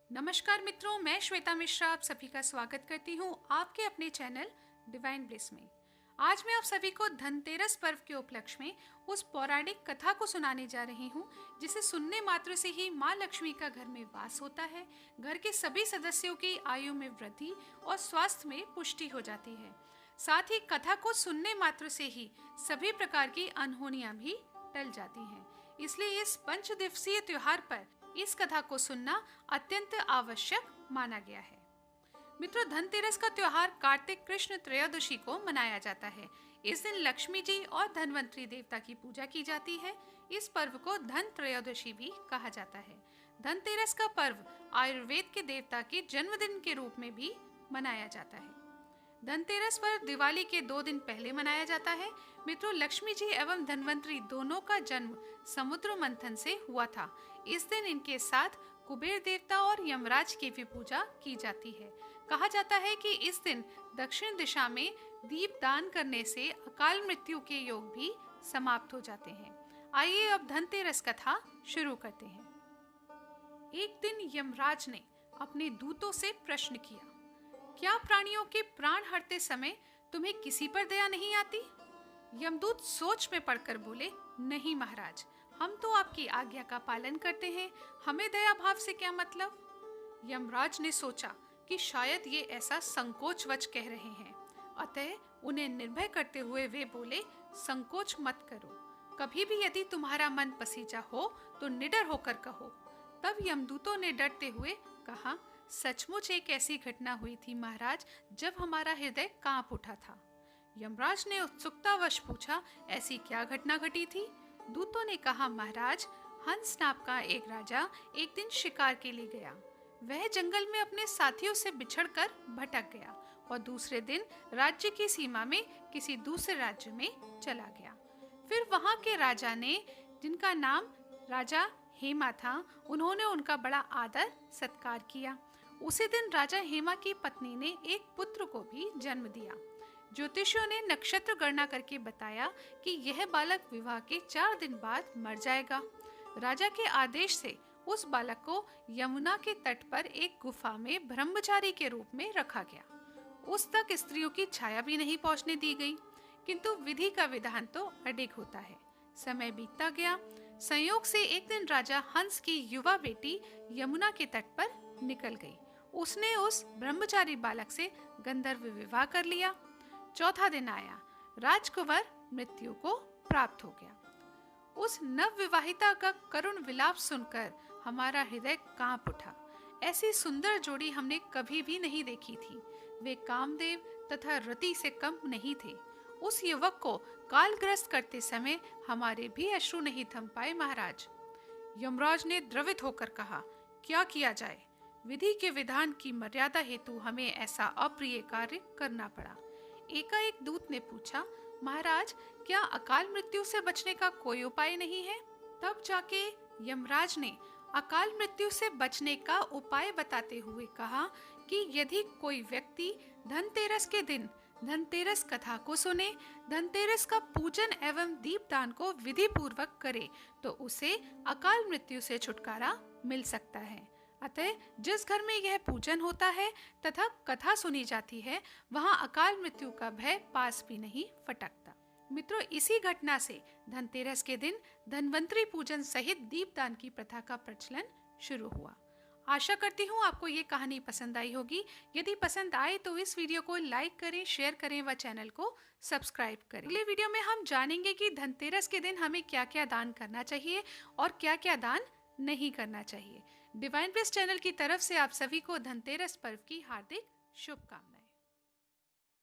नमस्कार मित्रों, मैं श्वेता मिश्रा आप सभी का स्वागत करती हूँ आपके अपने चैनल डिवाइन ब्लिस में। आज मैं आप सभी को धनतेरस पर्व के उपलक्ष्य में उस पौराणिक कथा को सुनाने जा रही हूँ जिसे सुनने मात्र से ही माँ लक्ष्मी का घर में वास होता है। घर के सभी सदस्यों की आयु में वृद्धि और स्वास्थ्य में पुष्टि हो जाती है। साथ ही कथा को सुनने मात्र से ही सभी प्रकार की अनहोनियां भी टल जाती हैं। इसलिए इस 5 दिवसीय त्योहार पर इस कथा को सुनना अत्यंत आवश्यक माना गया है। मित्रों, धनतेरस का त्योहार कार्तिक कृष्ण त्रयोदशी को मनाया जाता है। इस दिन लक्ष्मी जी और धनवंतरी देवता की पूजा की जाती है। इस पर्व को धन त्रयोदशी भी कहा जाता है। धनतेरस का पर्व आयुर्वेद के देवता के जन्मदिन के रूप में भी मनाया जाता है। धनतेरस पर दिवाली के 2 दिन पहले मनाया जाता है। मित्रों, लक्ष्मी जी एवं धनवंतरी दोनों का जन्म समुद्र मंथन से हुआ था। इस दिन इनके साथ कुबेर देवता और यमराज की भी पूजा की जाती है। कहा जाता है कि इस दिन दक्षिण दिशा में दीप दान करने से अकाल मृत्यु के योग भी समाप्त हो जाते हैं। आइए अब धनतेरस कथा शुरू करते हैं। एक दिन यमराज ने अपने दूतों से प्रश्न किया, क्या प्राणियों के प्राण हरते समय तुम्हें किसी पर दया नहीं आती? यमदूत सोच में पड़कर बोले, नहीं महाराज, हम तो आपकी आज्ञा का पालन करते हैं, हमें दया भाव से क्या मतलब? यमराज ने सोचा कि शायद ये ऐसा संकोचवश कह रहे हैं, अतः उन्हें निर्भय करते हुए वे बोले, संकोच मत करो, कभी भी यदि तुम्हारा मन पसीजा हो तो निडर होकर कहो। तब यमदूतों ने डरते हुए कहा, सचमुच एक ऐसी घटना हुई थी महाराज, जब हमारा हृदय कांप उठा था। यमराज ने उत्सुकतावश पूछा, ऐसी क्या घटना घटी थी? दूतों ने कहा, महाराज, हंस नाम का एक राजा एक दिन शिकार के लिए गया। वह जंगल में अपने साथियों से बिछड़कर भटक गया और दूसरे दिन राज्य की सीमा में किसी दूसरे राज्य में चला गया। फिर वहां के राजा ने, जिनका नाम राजा हेमा था, उन्होंने उनका बड़ा आदर सत्कार किया। उसी दिन राजा हेमा की पत्नी ने एक पुत्र को भी जन्म दिया। ज्योतिषियों ने नक्षत्र गणना करके बताया कि यह बालक विवाह के 4 दिन बाद मर जाएगा। राजा के आदेश से उस बालक को यमुना के तट पर एक गुफा में ब्रह्मचारी के रूप में रखा गया। उस तक स्त्रियों की छाया भी नहीं पहुंचने दी गई, किंतु विधि का विधान तो अडिग होता है। समय बीतता गया। संयोग से एक दिन राजा हंस की युवा बेटी यमुना के तट पर निकल गई। उसने उस ब्रह्मचारी बालक से गंधर्व विवाह कर लिया। चौथा दिन आया, राजकुंवर मृत्यु को प्राप्त हो गया। उस नव विवाहिता का करुण विलाप सुनकर हमारा हृदय कांप उठा। ऐसी सुंदर जोड़ी हमने कभी भी नहीं देखी थी। वे कामदेव तथा रति से कम नहीं थे। उस युवक को कालग्रस्त करते समय हमारे भी अश्रु नहीं थम पाए महाराज। यमराज ने द्रवित होकर कहा, क्या किया जाए? विधि के विधान की मर्यादा हेतु हमें ऐसा अप्रिय कार्य करना पड़ा। एकाएक दूत ने पूछा, महाराज, क्या अकाल मृत्यु से बचने का कोई उपाय नहीं है? तब जाके यमराज ने अकाल मृत्यु से बचने का उपाय बताते हुए कहा कि यदि कोई व्यक्ति धनतेरस के दिन धनतेरस कथा को सुने, धनतेरस का पूजन एवं दीपदान को विधि पूर्वक करे तो उसे अकाल मृत्यु से छुटकारा मिल सकता है। अतः जिस घर में यह पूजन होता है तथा कथा सुनी जाती है, वहां अकाल मृत्यु का भय पास भी नहीं फटकता। मित्रों, इसी घटना से धनतेरस के दिन धनवंतरी पूजन सहित दीपदान की प्रथा का प्रचलन शुरू हुआ। आशा करती हूँ आपको ये कहानी पसंद आई होगी। यदि पसंद आए तो इस वीडियो को लाइक करें, शेयर करें व चैनल को सब्सक्राइब करें। अगले वीडियो में हम जानेंगे कि धनतेरस के दिन हमें क्या क्या दान करना चाहिए और क्या क्या दान नहीं करना चाहिए। डिवाइन ब्लिस चैनल की तरफ से आप सभी को धनतेरस पर्व की हार्दिक शुभकामनाएं।